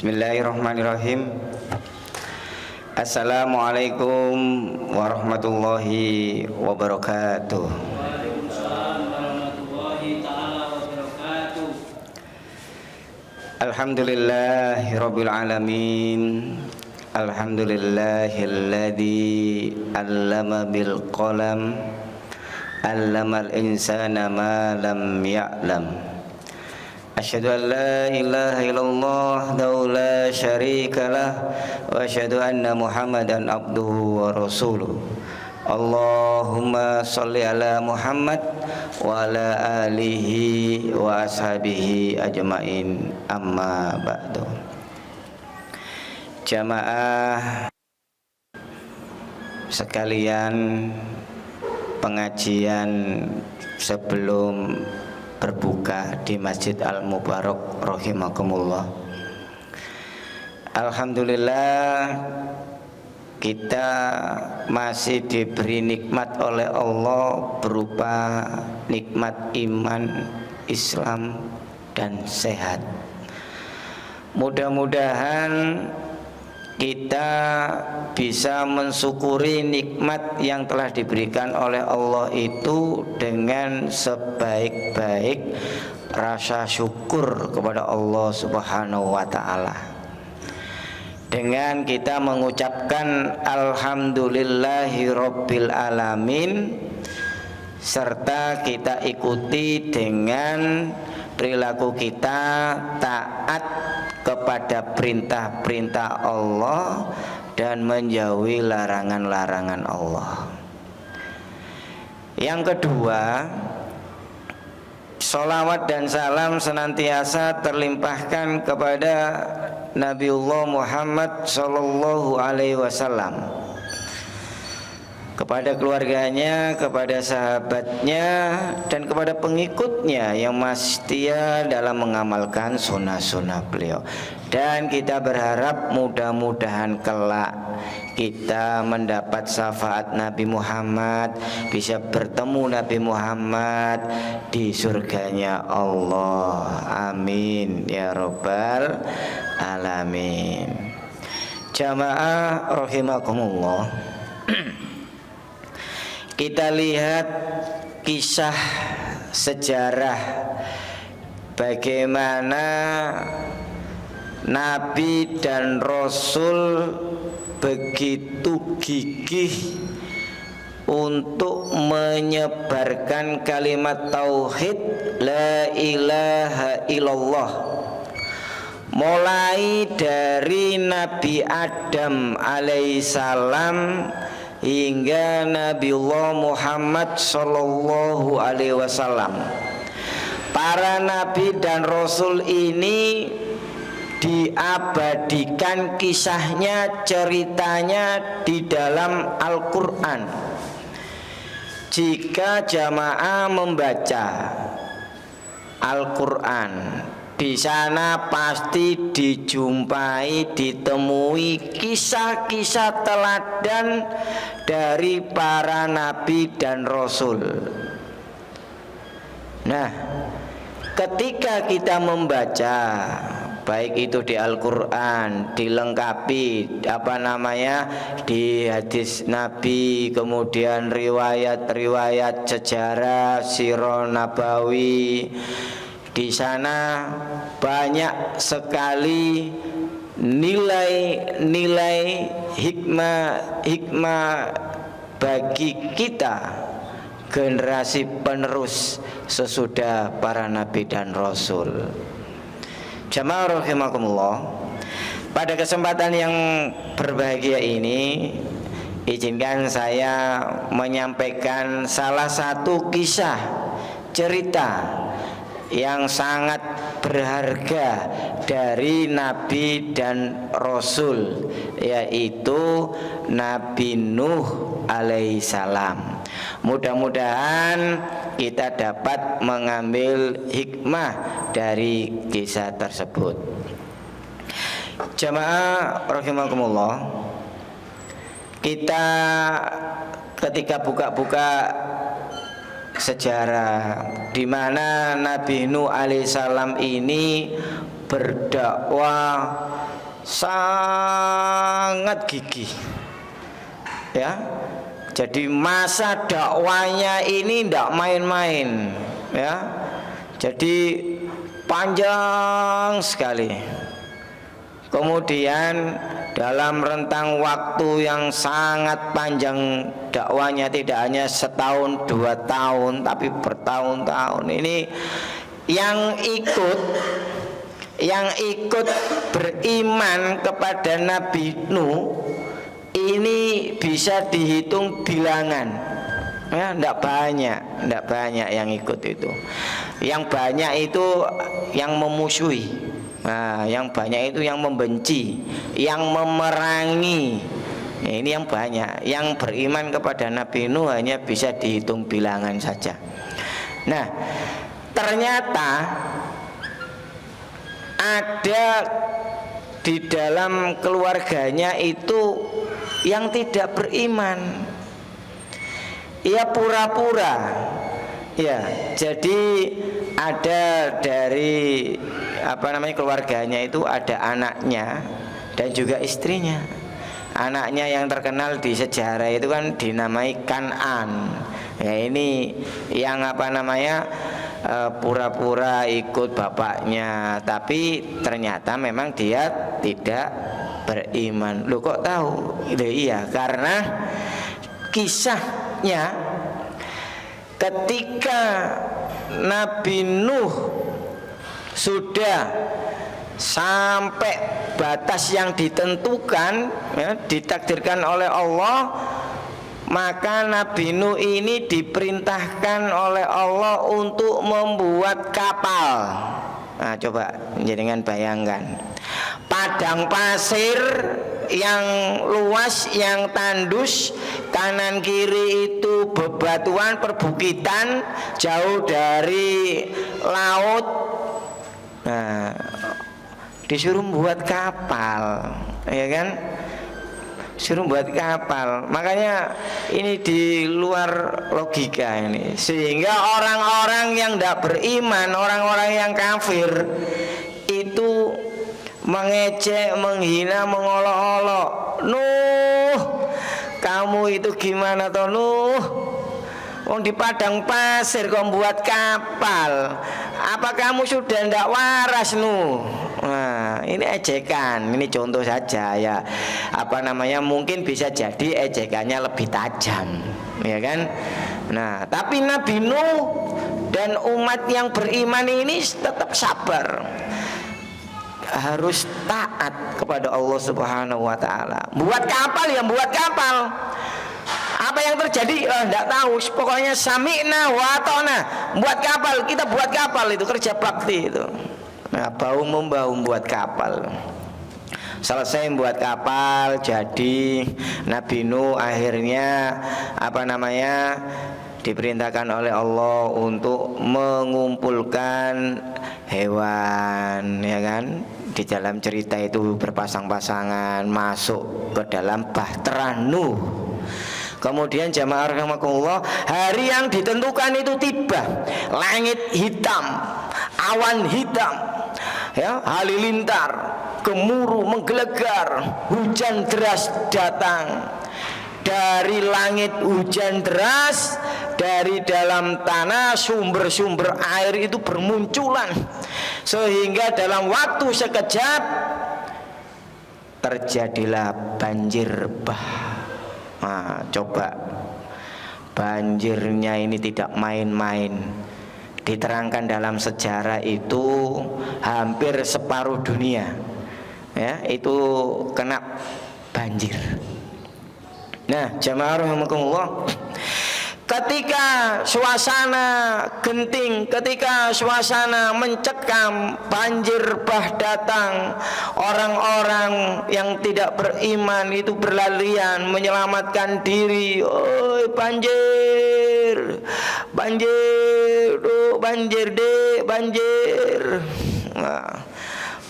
Bismillahirrahmanirrahim. Assalamualaikum warahmatullahi wabarakatuh. Waalaikumsalam warahmatullahi ta'ala wabarakatuh. Alhamdulillahirabbil alamin. Alhamdulillahilladzi 'allama bil qalam, 'allamal insana ma lam ya'lam. Asyhadu an la ilaha illallah wahdahu la syarikalah wa asyhadu anna Muhammadan abduhu wa rasuluh. Allahumma sholli ala Muhammad wa ala alihi wa ashabihi ajmain, amma ba'du. Jamaah sekalian, pengajian sebelum berbuka di Masjid Al-Mubarak rahimakumullah. Alhamdulillah, kita masih diberi nikmat oleh Allah berupa nikmat iman, Islam, dan sehat. Mudah-mudahan kita bisa mensyukuri nikmat yang telah diberikan oleh Allah itu dengan sebaik-baik rasa syukur kepada Allah Subhanahu wa ta'ala, dengan kita mengucapkan alhamdulillahi rabbil alamin, serta kita ikuti dengan perilaku kita taat kepada perintah-perintah Allah dan menjauhi larangan-larangan Allah. Yang kedua, sholawat dan salam senantiasa terlimpahkan kepada Nabiullah Muhammad sallallahu alaihi wasallam, kepada keluarganya, kepada sahabatnya, dan kepada pengikutnya yang masih setia dalam mengamalkan sunnah-sunnah beliau. Dan kita berharap mudah-mudahan kelak kita mendapat syafaat Nabi Muhammad, bisa bertemu Nabi Muhammad di surganya Allah. Amin ya rabbal alamin. Jamaah rahimakumullah, kita lihat kisah sejarah bagaimana Nabi dan Rasul begitu gigih untuk menyebarkan kalimat tauhid la ilaha illallah, mulai dari Nabi Adam alaihissalam hingga Nabiullah Muhammad sallallahu alaihi wasallam. Para nabi dan rasul ini diabadikan kisahnya, ceritanya di dalam Al-Quran. Jika jamaah membaca Al-Quran, di sana pasti dijumpai, ditemui kisah-kisah teladan dari para nabi dan rasul. Nah, ketika kita membaca baik itu di Al-Quran, dilengkapi di hadis Nabi, kemudian riwayat-riwayat sejarah, sirah nabawi, di sana banyak sekali nilai-nilai hikmah bagi kita, generasi penerus sesudah para nabi dan rasul. Jamaah rahimakumullah, pada kesempatan yang berbahagia ini, izinkan saya menyampaikan salah satu kisah cerita yang sangat berharga dari Nabi dan Rasul, yaitu Nabi Nuh alaihissalam. Mudah-mudahan kita dapat mengambil hikmah dari kisah tersebut. Jamaah rahimakumullah, kita ketika buka-buka sejarah di mana Nabi Nuh alaihissalam ini berdakwah sangat gigih. Ya. Jadi masa dakwanya ini tidak main-main, ya. Jadi panjang sekali. Kemudian dalam rentang waktu yang sangat panjang dakwanya, tidak hanya setahun 2 tahun tapi bertahun-tahun. Ini yang ikut beriman kepada Nabi Nuh ini bisa dihitung bilangan, ya, tidak banyak yang ikut itu. Yang banyak itu yang memusuhi. Nah, yang banyak itu yang membenci, yang memerangi. Nah, ini yang banyak. Yang beriman kepada Nabi Nuh hanya bisa dihitung bilangan saja. Nah, ternyata ada di dalam keluarganya itu yang tidak beriman. Ia pura-pura. Ya, jadi ada dari keluarganya itu ada anaknya dan juga istrinya. Anaknya yang terkenal di sejarah itu kan dinamai Kan'an. Ya, ini yang pura-pura ikut bapaknya, tapi ternyata memang dia tidak beriman. Loh, kok tahu? Iya, karena kisahnya ketika Nabi Nuh sudah sampai batas yang ditentukan, ya, ditakdirkan oleh Allah, maka Nabi Nuh ini diperintahkan oleh Allah untuk membuat kapal. Nah, coba jenengan bayangkan, padang pasir yang luas, yang tandus, kanan kiri itu bebatuan, perbukitan, jauh dari laut. Nah, disuruh buat kapal, ya kan? Suruh buat kapal. Makanya ini di luar logika ini. Sehingga orang-orang yang tidak beriman, orang-orang yang kafir itu mengejek, menghina, mengolok-olok. Nuh, kamu itu gimana toh Nuh? Wong di padang pasir kau buat kapal. Apa kamu sudah ndak waras Nuh? Nah, ini ejekan, ini contoh saja ya. Mungkin bisa jadi ejekannya lebih tajam, ya kan? Nah, tapi Nabi Nuh dan umat yang beriman ini tetap sabar. Harus taat kepada Allah Subhanahu wa taala. Buat kapal ya buat kapal. Apa yang terjadi? Tidak tahu. Pokoknya sami'na wa ata'na. Buat kapal, kita buat kapal, itu kerja bakti itu. Nah, bahu membahu buat kapal. Selesai buat kapal, jadi Nabi Nuh akhirnya diperintahkan oleh Allah untuk mengumpulkan hewan, ya kan? Di dalam cerita itu berpasang-pasangan masuk ke dalam bahtera Nuh. Kemudian jamaah rahimakumullah, hari yang ditentukan itu tiba. Langit hitam, awan hitam, ya, halilintar, gemuruh menggelegar, hujan deras datang. Dari langit hujan deras, dari dalam tanah sumber-sumber air itu bermunculan, sehingga dalam waktu sekejap terjadilah banjir bah. Nah, coba banjirnya ini tidak main-main. Diterangkan dalam sejarah itu hampir separuh dunia, ya, itu kena banjir. Nah, jamaah rahimakumullah, ketika suasana genting, ketika suasana mencekam, banjir bah datang, orang-orang yang tidak beriman itu berlarian menyelamatkan diri. Oh, banjir, banjir, banjir deh, banjir. Nah,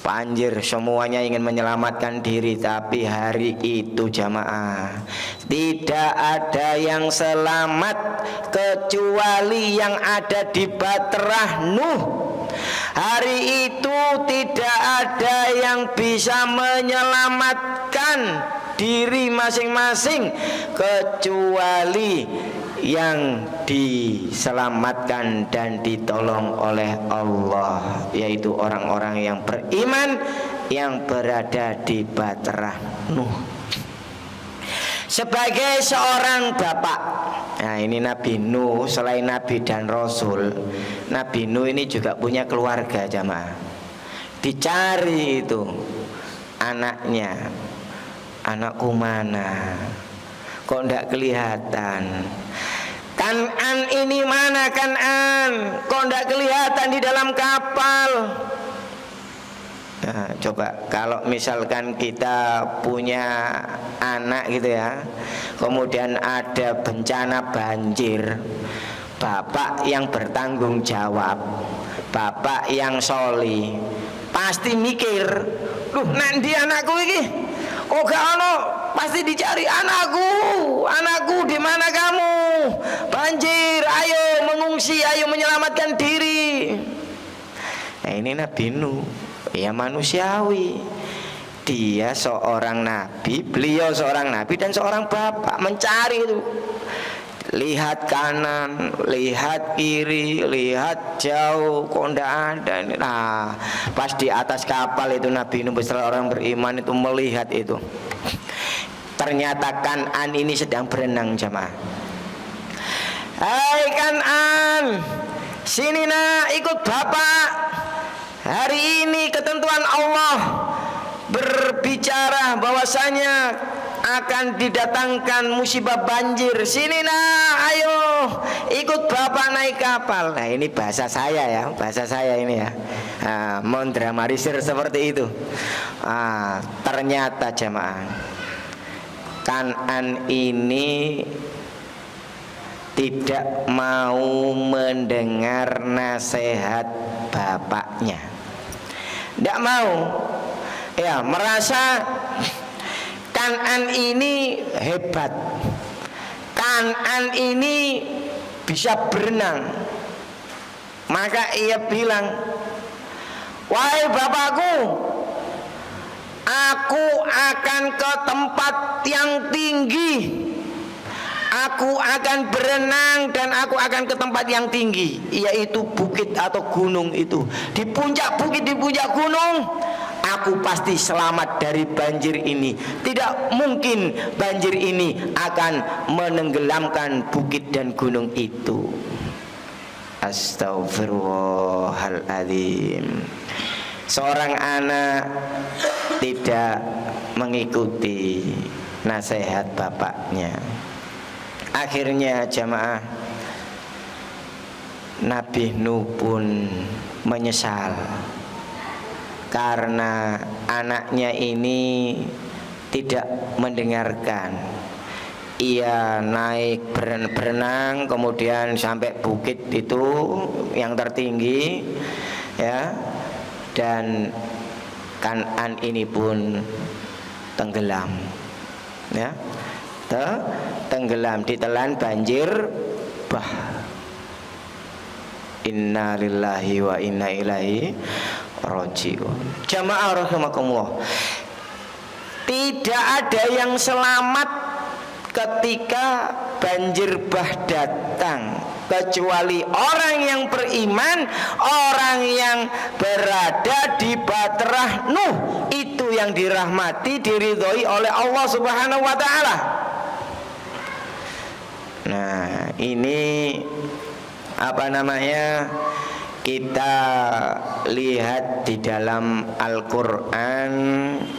banjir, semuanya ingin menyelamatkan diri. Tapi hari itu jamaah, tidak ada yang selamat kecuali yang ada di bahtera Nuh. Hari itu tidak ada yang bisa menyelamatkan diri masing-masing kecuali yang diselamatkan dan ditolong oleh Allah, yaitu orang-orang yang beriman yang berada di Batrah Nuh. Sebagai seorang bapak, nah ini Nabi Nuh selain Nabi dan Rasul, Nabi Nuh ini juga punya keluarga jamaah. Dicari itu anaknya, anakku mana? Kok ndak kelihatan? Kan'an ini mana Kan'an? Kok ndak kelihatan di dalam kapal? Nah, coba kalau misalkan kita punya anak gitu ya, kemudian ada bencana banjir, bapak yang bertanggung jawab, bapak yang soli, pasti mikir, duh nanti anakku ini, oh gak ono, pasti dicari anakku di mana kamu? Banjir, ayo mengungsi, ayo menyelamatkan diri. Nah ini Nabi Nuh. Ya manusiawi. Dia seorang nabi, beliau seorang nabi dan seorang bapak, mencari itu. Lihat kanan, lihat kiri, lihat jauh, kok ndak ada. Nah, pas di atas kapal itu Nabi Nuh beserta orang beriman itu melihat itu. Ternyata Kan'an ini sedang berenang jamaah. Hai Kan'an, sini nak, ikut bapak. Hari ini ketentuan Allah berbicara bahwasanya akan didatangkan musibah banjir. Sini nak, ayo ikut bapak naik kapal. Nah ini bahasa saya ya, bahasa saya ini ya. Mendramatisir seperti itu. Ternyata jamaah, Kan'an ini tidak mau mendengar nasihat bapaknya. Tidak mau, ya merasa Kan'an ini hebat, Kan'an ini bisa berenang. Maka ia bilang, wahai bapakku, aku akan ke tempat yang tinggi. Aku akan berenang dan aku akan ke tempat yang tinggi, yaitu bukit atau gunung itu. Di puncak bukit, di puncak gunung, aku pasti selamat dari banjir ini. Tidak mungkin banjir ini akan menenggelamkan bukit dan gunung itu. Astaghfirullahaladzim. Seorang anak tidak mengikuti nasihat bapaknya. Akhirnya jamaah, Nabi Nuh pun menyesal karena anaknya ini tidak mendengarkan. Ia naik berenang kemudian sampai bukit itu yang tertinggi ya, dan Kan'an ini pun tenggelam ya, tenggelam, ditelan banjir. Inna lillahi wa inna ilaihi rajiun. Jamaah rahimakumullah, tidak ada yang selamat ketika banjir bah datang kecuali orang yang beriman, orang yang berada di Batrah Nuh. Itu yang dirahmati, diridhoi oleh Allah Subhanahu wa ta'ala. Nah ini apa namanya, kita lihat di dalam Al-Quran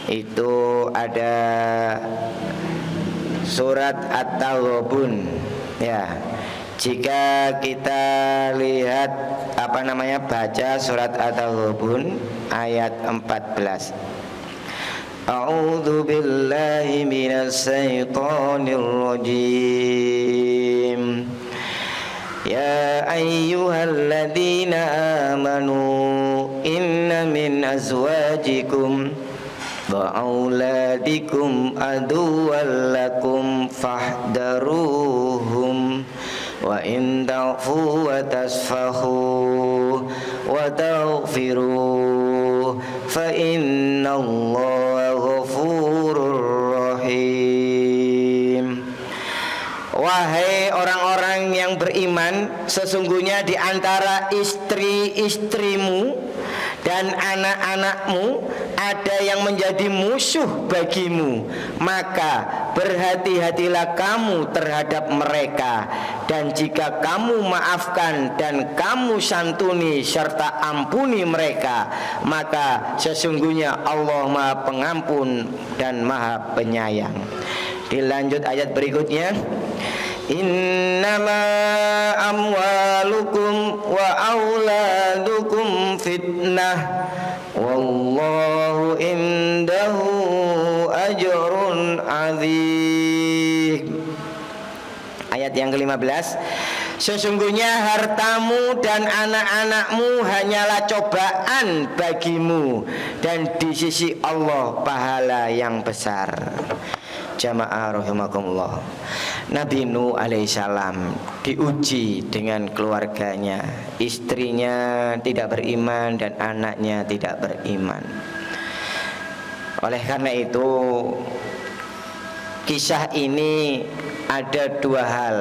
itu ada surat At-Taghabun ya. Jika kita lihat apa namanya, baca surat At-Taghabun ayat 14. A'udzu billahi minas syaitonir rajim. Ya ayyuhalladzina amanu inna min azwajikum wa auladikum aduwwan lakum fahdaruhum wa in ta'fu wa tasfahu wa وتغفروه فإن الله غفور rahim. Wahai orang-orang yang beriman, sesungguhnya di antara istri-istrimu dan anak-anakmu ada yang menjadi musuh bagimu, maka berhati-hatilah kamu terhadap mereka, dan jika kamu maafkan dan kamu santuni serta ampuni mereka, maka sesungguhnya Allah Maha Pengampun dan Maha Penyayang. Dilanjut ayat berikutnya, innama amwalukum wa auladukum fitnah wallahu indahu ajrun azim. Ayat yang ke-15, sesungguhnya hartamu dan anak-anakmu hanyalah cobaan bagimu, dan di sisi Allah pahala yang besar. Jamaah rahimakumullah. Nabi Nuh alaihissalam diuji dengan keluarganya. Istrinya tidak beriman dan anaknya tidak beriman. Oleh karena itu, kisah ini ada dua hal.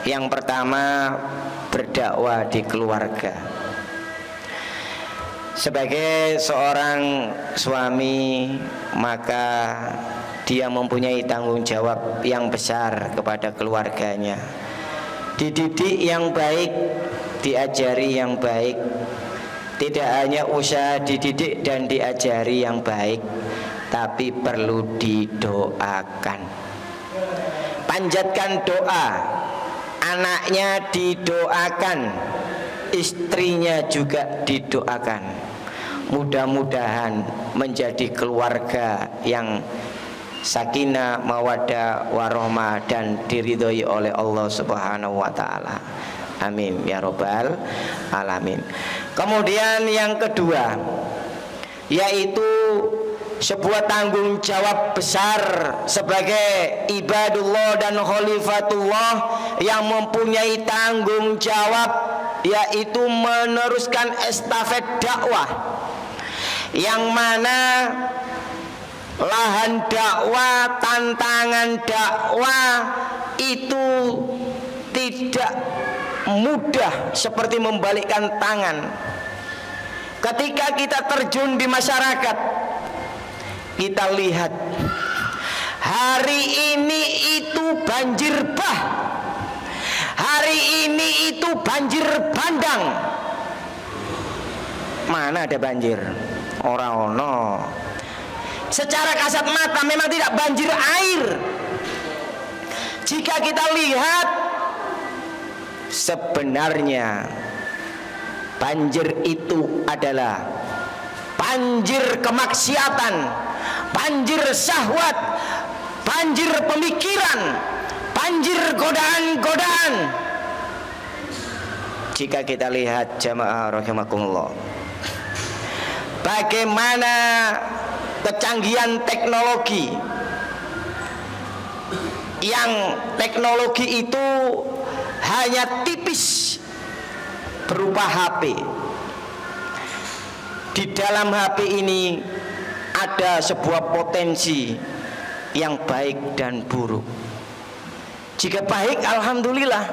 Yang pertama, berdakwah di keluarga. Sebagai seorang suami, maka dia mempunyai tanggung jawab yang besar kepada keluarganya. Dididik yang baik, diajari yang baik. Tidak hanya usaha dididik dan diajari yang baik, tapi perlu didoakan. Panjatkan doa, anaknya didoakan, istrinya juga didoakan. Mudah-mudahan menjadi keluarga yang sakinah, mawaddah, warahmah, dan diridhoi oleh Allah Subhanahu wa taala. Amin ya rabbal alamin. Kemudian yang kedua, yaitu sebuah tanggung jawab besar sebagai ibadullah dan khalifatullah yang mempunyai tanggung jawab, yaitu meneruskan estafet dakwah, yang mana lahan dakwah, tantangan dakwah itu tidak mudah seperti membalikkan tangan. Ketika kita terjun di masyarakat, kita lihat hari ini itu banjir bah, hari ini itu banjir bandang. Mana ada banjir? Ora ono. Secara kasat mata memang tidak banjir air. Jika kita lihat, sebenarnya banjir itu adalah banjir kemaksiatan, banjir syahwat, banjir pemikiran, banjir godaan-godaan. Jika kita lihat jamaah rahimakumullah, bagaimana kecanggihan teknologi, yang teknologi itu hanya tipis berupa HP. Di dalam HP ini ada sebuah potensi yang baik dan buruk. Jika baik, alhamdulillah.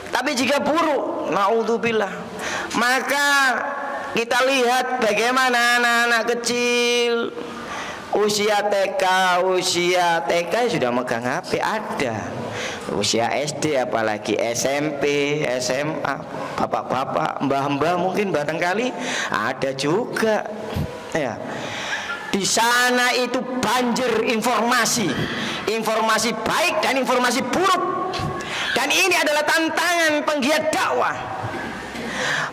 Tapi jika buruk, naudzubillah. Maka kita lihat bagaimana anak-anak kecil usia TK sudah megang HP ada. Usia SD apalagi SMP, SMA, bapak-bapak, mbah-mbah mungkin barangkali ada juga. Ya. Di sana itu banjir informasi, informasi baik dan informasi buruk. Dan ini adalah tantangan penggiat dakwah.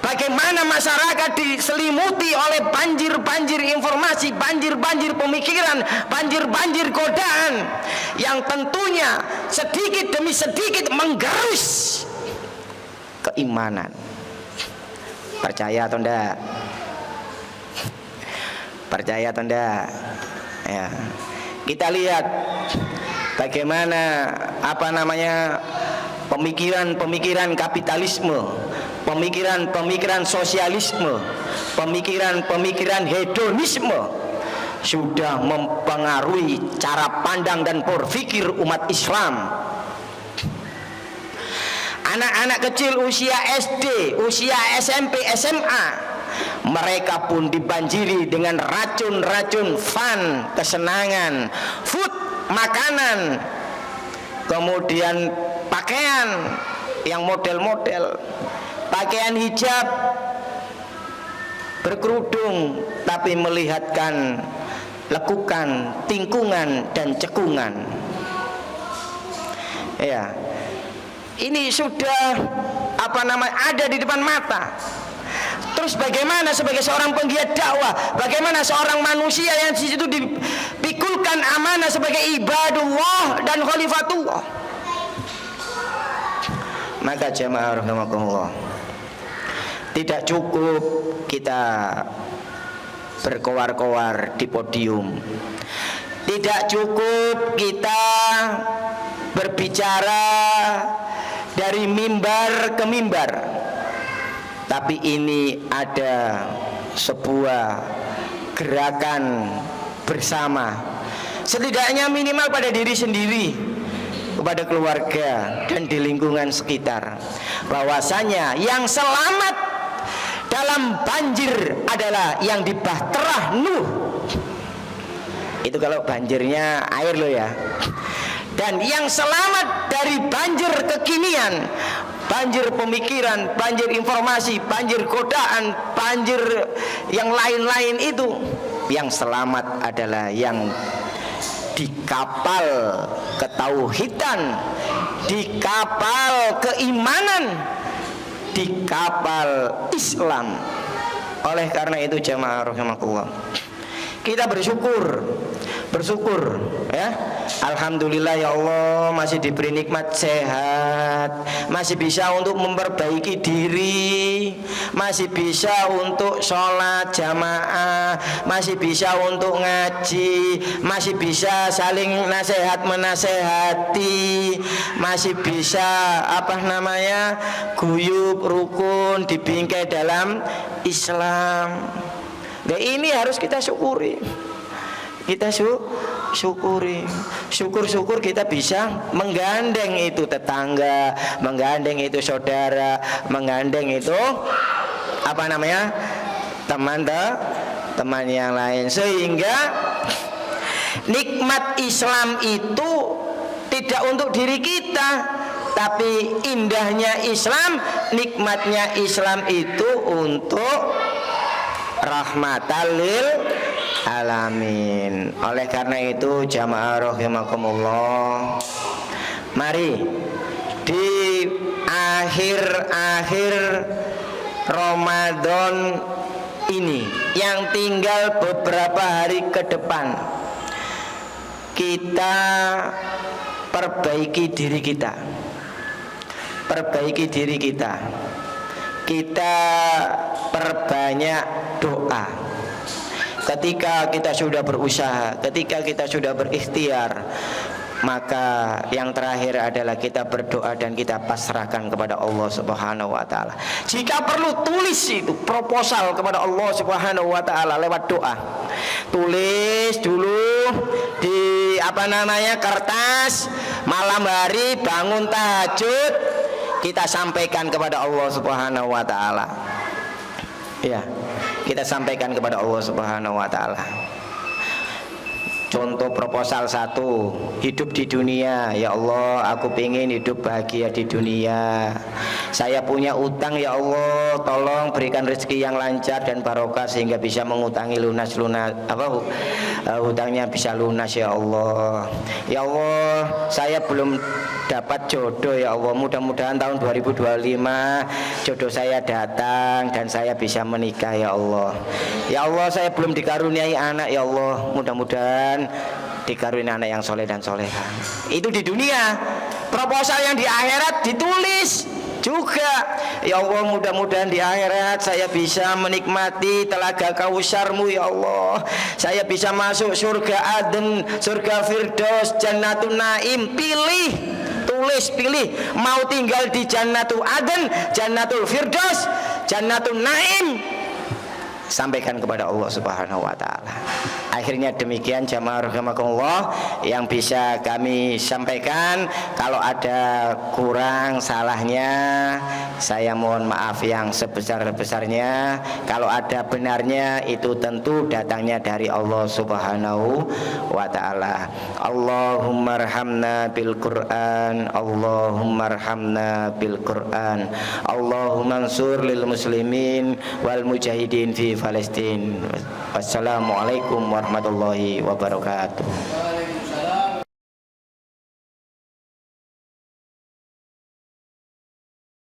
Bagaimana masyarakat diselimuti oleh banjir-banjir informasi, banjir-banjir pemikiran, banjir-banjir godaan yang tentunya sedikit demi sedikit menggerus keimanan. Percaya atau enggak? Percaya atau enggak? Ya. Kita lihat bagaimana pemikiran-pemikiran kapitalisme, pemikiran-pemikiran sosialisme pemikiran-pemikiran hedonisme sudah mempengaruhi cara pandang dan berpikir umat Islam. Anak-anak kecil usia SD, usia SMP, SMA, mereka pun dibanjiri dengan racun-racun fun, kesenangan, food, makanan, kemudian pakaian yang model-model, pakaian hijab, berkerudung, tapi melihatkan lekukan, tingkungan, dan cekungan. Ya, ini sudah ada di depan mata. Terus bagaimana sebagai seorang penggiat dakwah, bagaimana seorang manusia yang di situ dipikulkan amanah sebagai ibadullah dan khalifatullah? Maka jamaah rahimakumullah, tidak cukup kita berkoar-koar di podium, tidak cukup kita berbicara dari mimbar ke mimbar, tapi ini ada sebuah gerakan bersama, setidaknya minimal pada diri sendiri, kepada keluarga dan di lingkungan sekitar, bahwasanya yang selamat dalam banjir adalah yang di Bahtera Nuh. Itu kalau banjirnya air loh ya. Dan yang selamat dari banjir kekinian, banjir pemikiran, banjir informasi, banjir godaan, banjir yang lain-lain itu, yang selamat adalah yang di kapal ketauhidan, di kapal keimanan, di kapal Islam. Oleh karena itu jamaah rahimakumullah, kita bersyukur ya, alhamdulillah ya Allah masih diberi nikmat sehat, masih bisa untuk memperbaiki diri, masih bisa untuk sholat jamaah, masih bisa untuk ngaji, masih bisa saling nasihat menasehati, masih bisa guyub rukun dibingkai dalam Islam. Nah, ini harus kita syukuri. Kita syukuri. Syukur-syukur kita bisa menggandeng itu tetangga, menggandeng itu saudara, menggandeng itu teman yang lain, sehingga nikmat Islam itu tidak untuk diri kita, tapi indahnya Islam, nikmatnya Islam itu untuk rahmatan lil alamin. Oleh karena itu jamaah rahimakumullah, mari di akhir-akhir Ramadan ini yang tinggal beberapa hari ke depan, kita perbaiki diri kita, kita perbanyak doa. Ketika kita sudah berusaha, ketika kita sudah berikhtiar, maka yang terakhir adalah kita berdoa dan kita pasrahkan kepada Allah Subhanahu wa taala. Jika perlu, tulis itu proposal kepada Allah Subhanahu wa taala lewat doa. Tulis dulu di kertas, malam hari bangun tahajud, kita sampaikan kepada Allah Subhanahu wa taala. Ya, kita sampaikan kepada Allah Subhanahu wa taala. Contoh proposal 1, hidup di dunia. Ya Allah, aku pengen hidup bahagia di dunia. Saya punya utang ya Allah, tolong berikan rezeki yang lancar dan barokah sehingga bisa mengutangi hutangnya bisa lunas ya Allah. Ya Allah, saya belum dapat jodoh ya Allah. Mudah-mudahan tahun 2025 jodoh saya datang dan saya bisa menikah ya Allah. Ya Allah, saya belum dikaruniai anak ya Allah. Mudah-mudahan dikaruniai anak yang soleh dan soleha. Itu di dunia. Proposal yang di akhirat ditulis juga. Ya Allah, mudah-mudahan di akhirat saya bisa menikmati telaga Kausar-Mu ya Allah. Saya bisa masuk surga Aden, surga Firdaus, Jannatul Naim. Pilih mau tinggal di Jannatul Aden, Jannatul Firdaus, Jannatul Naim, sampaikan kepada Allah Subhanahu wa taala. Akhirnya demikian jamaah rahimakumullah yang bisa kami sampaikan. Kalau ada kurang salahnya saya mohon maaf yang sebesar-besarnya. Kalau ada benarnya itu tentu datangnya dari Allah Subhanahu wa taala. Allahumma arhamna bil Qur'an, Allahumma arhamna bil Qur'an, Allahumma ansur lil muslimin wal mujahidin fi Palestin. Wassalamualaikum warahmatullahi wabarakatuh.